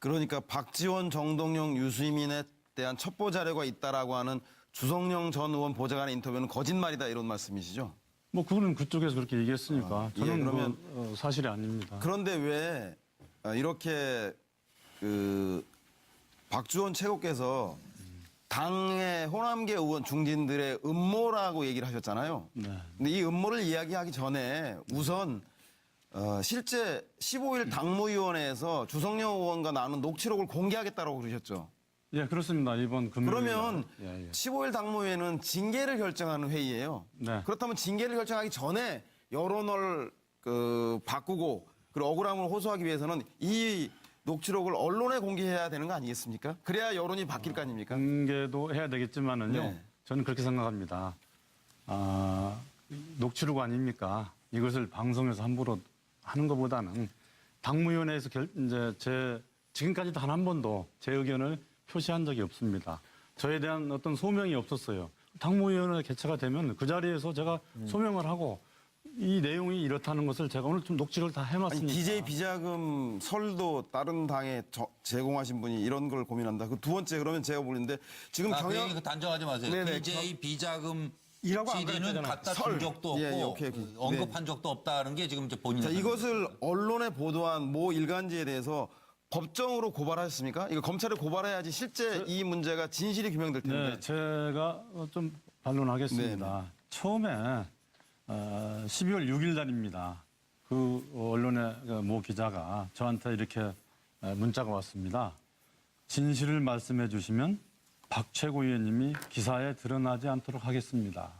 그러니까 박지원, 정동영, 유시민에 대한 첩보 자료가 있다라고 하는 주성영 전 의원 보좌관의 인터뷰는 거짓말이다 이런 말씀이시죠? 뭐 그거는 그쪽에서 그렇게 얘기했으니까 저는 그러면 사실이 아닙니다. 그런데 왜 이렇게 그 박주원 최고께서 당의 호남계 의원 중진들의 음모라고 얘기를 하셨잖아요. 네. 근데 이 음모를 이야기하기 전에 우선 실제 15일 당무위원회에서 주성영 의원과 나눈 녹취록을 공개하겠다고 그러셨죠. 예, 그렇습니다. 이번 금요일. 그러면 예. 15일 당무회는 징계를 결정하는 회의예요. 네. 그렇다면 징계를 결정하기 전에 여론을 바꾸고 그리고 억울함을 호소하기 위해서는 이 녹취록을 언론에 공개해야 되는 거 아니겠습니까? 그래야 여론이 바뀔 거 아닙니까? 공개도 해야 되겠지만은요. 네. 저는 그렇게 생각합니다. 녹취록 아닙니까? 이것을 방송에서 함부로 하는 것보다는 당무위원회에서 지금까지도 단 한 번도 제 의견을 표시한 적이 없습니다. 저에 대한 어떤 소명이 없었어요. 당무위원회 개최가 되면 그 자리에서 제가 소명을 하고 이 내용이 이렇다는 것을 제가 오늘 좀 녹취를 다 해놨으니까. 아니, DJ 비자금 설도 다른 당에 제공하신 분이 이런 걸 고민한다. 그 두 번째 그러면 제가 보는데 지금 그 얘기 단정하지 마세요. 네네. DJ 비자금 이라고 안 CD는 그랬잖아요. 갖다 설. 준 적도 없고 예, 오케이. 언급한 적도 없다는 게 지금 이제 본인의 자, 이것을 언론에 보도한 모 일간지에 대해서 법정으로 고발하셨습니까? 이거 검찰에 고발해야지 실제 이 문제가 진실이 규명될 텐데. 네, 제가 좀 반론하겠습니다. 네네. 처음에 12월 6일 날입니다. 그 언론의 모 기자가 저한테 이렇게 문자가 왔습니다. 진실을 말씀해 주시면 박 최고위원님이 기사에 드러나지 않도록 하겠습니다.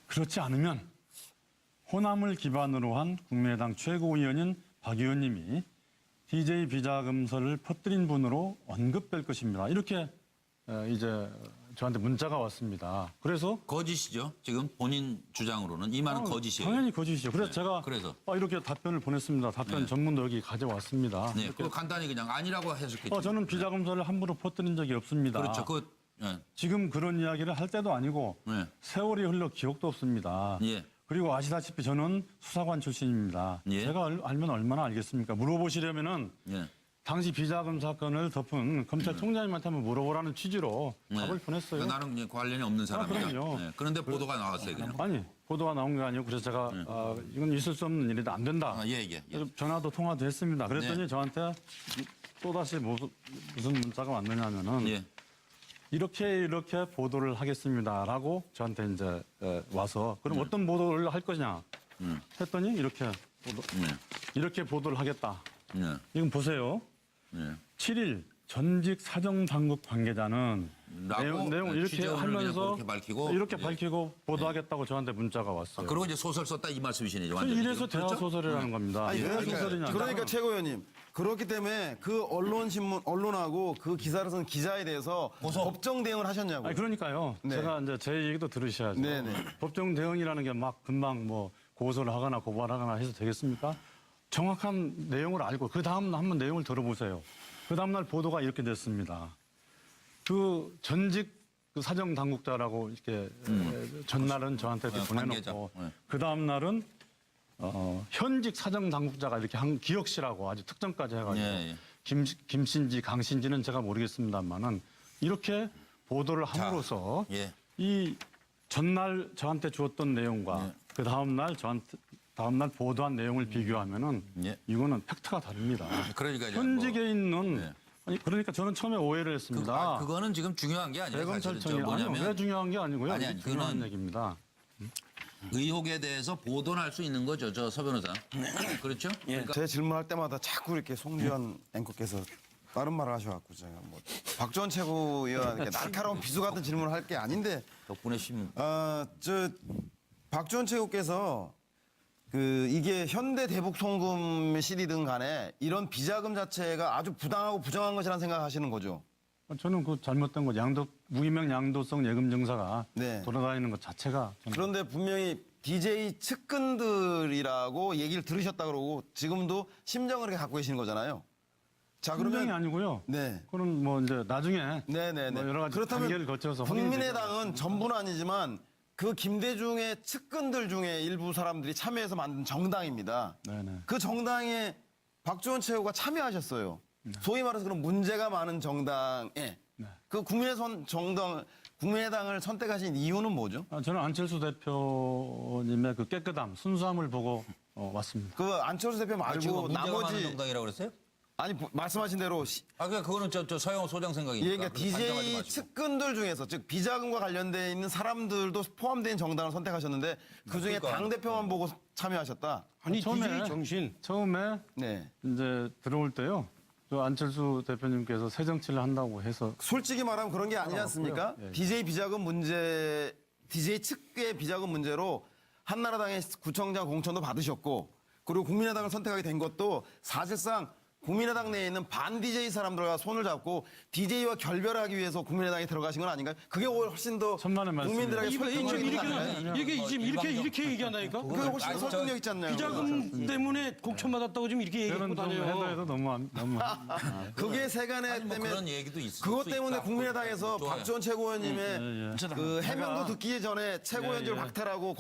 그렇지 않으면 호남을 기반으로 한 국민의당 최고위원인 박 의원님이 DJ 비자금서를 퍼뜨린 분으로 언급될 것입니다. 이렇게 이제 저한테 문자가 왔습니다. 그래서 거짓이죠. 지금 본인 주장으로는 이 말은 거짓이에요. 당연히 거짓이죠. 그래서 네, 제가 그래서. 이렇게 답변을 보냈습니다. 답변 네. 전문도 여기 가져왔습니다. 네, 그거 간단히 그냥 아니라고 해석했죠. 저는 비자금서를 함부로 퍼뜨린 적이 없습니다. 그렇죠. 지금 그런 이야기를 할 때도 아니고 네. 세월이 흘러 기억도 없습니다. 예. 그리고 아시다시피 저는 수사관 출신입니다. 예. 제가 알면 얼마나 알겠습니까? 물어보시려면은 예. 당시 비자금 사건을 덮은 검찰총장님한테 한번 물어보라는 취지로 답을 보냈어요. 그러니까 나는 관련이 없는 사람이다. 그럼요. 네. 그런데 보도가 나왔어요, 그냥. 아니 보도가 나온 게 아니고 그래서 제가 이건 있을 수 없는 일이다 안 된다. 예. 그래서 전화도 통화도 했습니다. 그랬더니 네. 저한테 또다시 무슨 문자가 왔느냐면은 예. 이렇게 보도를 하겠습니다라고 저한테 이제 와서 그럼 어떤 보도를 할 거냐 했더니 이렇게 보도를 하겠다. 예. 이건 보세요. 예. 7일 전직 사정당국 관계자는 라고 내용 이렇게 취재원을 하면서 그렇게 밝히고 이렇게 예. 밝히고 보도하겠다고 저한테 문자가 왔어요. 그리고 이제 소설 썼다 이 말씀이시네요. 이래서 대화 소설이라는 겁니다. 아니, 대화 소설이냐? 그러니까 최고위원님 그렇기 때문에 그 언론하고 그 기사를 쓴 기자에 대해서 법정 대응을 하셨냐고. 아니 그러니까요. 네. 제가 이제 제 얘기도 들으셔야죠. 네네. 법정 대응이라는 게 막 금방 뭐 고소를 하거나 고발하거나 해서 되겠습니까? 정확한 내용을 알고 그 다음 한번 내용을 들어보세요. 그 다음 날 보도가 이렇게 됐습니다. 그 전직 그 사정 당국자라고 이렇게 전날은 저한테 이렇게 관계자. 보내놓고 네. 그 다음 날은 현직 사정 당국자가 이렇게 한 기억씨라고 아주 특정까지 해가지고 예. 김씨인지 강씨인지는 제가 모르겠습니다만은 이렇게 보도를 함으로써 예. 이 전날 저한테 주었던 내용과 그 다음 날 보도한 내용을 비교하면은 예. 이거는 팩트가 다릅니다. 그러니까 이제 현직에 있는 네. 아니 그러니까 저는 처음에 오해를 했습니다. 그거는 지금 중요한 게 아니에요. 사실은 대검찰청이 뭐냐면 왜 중요한 게 아니고요. 아니, 이게 중요한 그거는 얘기입니다. 의혹에 대해서 보도는 할 수 있는 거죠, 저 서 변호사. 그렇죠? 그러니까 제 질문할 때마다 자꾸 이렇게 송지현 앵커께서 다른 말을 하셔갖고 제가 뭐 박지원 최고위원에게 날카로운 비수 같은 질문을 할 게 아닌데 덕분에 심. 박지원 최고께서 이게 현대 대북 송금 시리든 간에 이런 비자금 자체가 아주 부당하고 부정한 것이라는 생각하시는 거죠. 저는 그 잘못된 거 무기명 양도성 예금 증사가 네. 돌아다니는 것 자체가 저는 그런데 분명히 DJ 측근들이라고 얘기를 들으셨다 그러고 지금도 심정을 이렇게 갖고 계시는 거잖아요. 자, 분명히 그러면 아니고요. 네. 그건 뭐 이제 나중에 네네네. 뭐 여러 가지 단계를 거쳐서 국민의당은 전부는 아니지만 그 김대중의 측근들 중에 일부 사람들이 참여해서 만든 정당입니다. 네네. 그 정당에 박지원 최고가 참여하셨어요. 소위 말해서 그런 문제가 많은 정당에 그 국민의당을 선택하신 이유는 뭐죠? 저는 안철수 대표님의 그 깨끗함, 순수함을 보고 왔습니다. 그 안철수 대표 아, 지금 말고 문제가 많은 나머지 정당이라고 그랬어요? 아니 말씀하신 대로 그거는 저 서영호 소장 생각이니까. 그러니까 DJ 측근들 중에서 즉 비자금과 관련돼 있는 사람들도 포함된 정당을 선택하셨는데 그 중에 그러니까. 당 대표만 보고 참여하셨다. 아니 처음에- DJ 정신 처음에 네. 이제 들어올 때요. 저 안철수 대표님께서 새 정치를 한다고 해서 솔직히 말하면 그런 게 아니지 않습니까? 예, 예. DJ 비자금 문제, DJ 측의 비자금 문제로 한나라당의 구청장 공천도 받으셨고 그리고 국민의당을 선택하게 된 것도 사실상 국민의당 내에 있는 반 DJ 사람들과 손을 잡고 DJ와 결별하기 위해서 국민의당에 들어가신 건 아닌가요? 그게 훨씬 더 천만의 말씀이에요. 국민들에게 이게 설득력이 지금 있는 거 아닌가요? 이게 지금 이렇게 얘기한다니까. 그게 훨씬 더 설득력 있지 않나요? 비자금 때문에 공천 받았다고 지금 이렇게 그런 얘기하고 좀 다녀요. 해도 너무 그게 세간의 뭐 때문에 그런 얘기도 있을 그것 수 때문에 있다. 국민의당에서 좋아요. 박지원 최고위원님의 그 해명도 듣기 전에 최고위원직을 박탈하고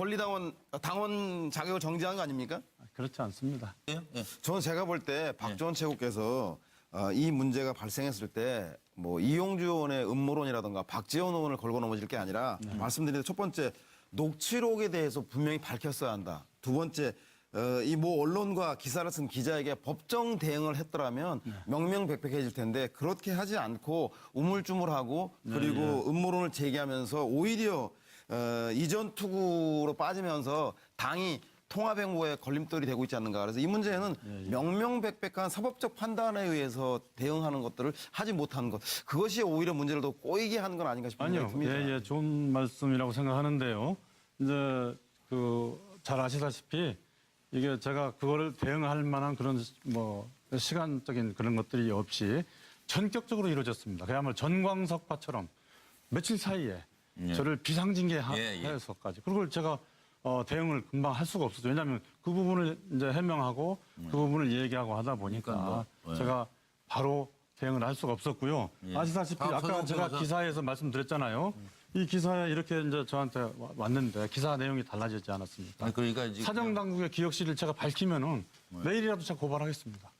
당원 자격을 정지한 거 아닙니까? 그렇지 않습니다. 예? 예. 저는 제가 볼 때 박지원 최고께서 이 문제가 발생했을 때 뭐 이용주 의원의 음모론이라든가 박지원 의원을 걸고 넘어질 게 아니라 말씀드린 첫 번째 녹취록에 대해서 분명히 밝혔어야 한다. 두 번째 이 뭐 언론과 기사를 쓴 기자에게 법정 대응을 했더라면 명명백백해질 텐데 그렇게 하지 않고 우물쭈물하고 그리고 음모론을 제기하면서 오히려 이전 투구로 빠지면서 당이 통합 행보에 걸림돌이 되고 있지 않는가. 그래서 이 문제는 명명백백한 사법적 판단에 의해서 대응하는 것들을 하지 못하는 것. 그것이 오히려 문제를 더 꼬이게 하는 건 아닌가 싶은 아니요, 생각이 듭니다. 예, 좋은 말씀이라고 생각하는데요. 이제 잘 아시다시피 이게 제가 그거를 대응할 만한 그런 뭐 시간적인 그런 것들이 없이 전격적으로 이루어졌습니다. 그야말로 전광석파처럼 며칠 사이에 저를 비상징계해서까지 그걸 제가 대응을 금방 할 수가 없었죠. 왜냐하면 그 부분을 이제 해명하고 그 부분을 얘기하고 하다 보니까 그러니까 제가 바로 대응을 할 수가 없었고요. 아시다시피 다음 아까 서정훈 제가 변호사. 기사에서 말씀드렸잖아요. 이 기사에 이렇게 이제 저한테 왔는데 기사 내용이 달라지지 않았습니까? 아니, 그러니까 지금 사정당국의 기억실을 제가 밝히면은 내일이라도 제가 고발하겠습니다.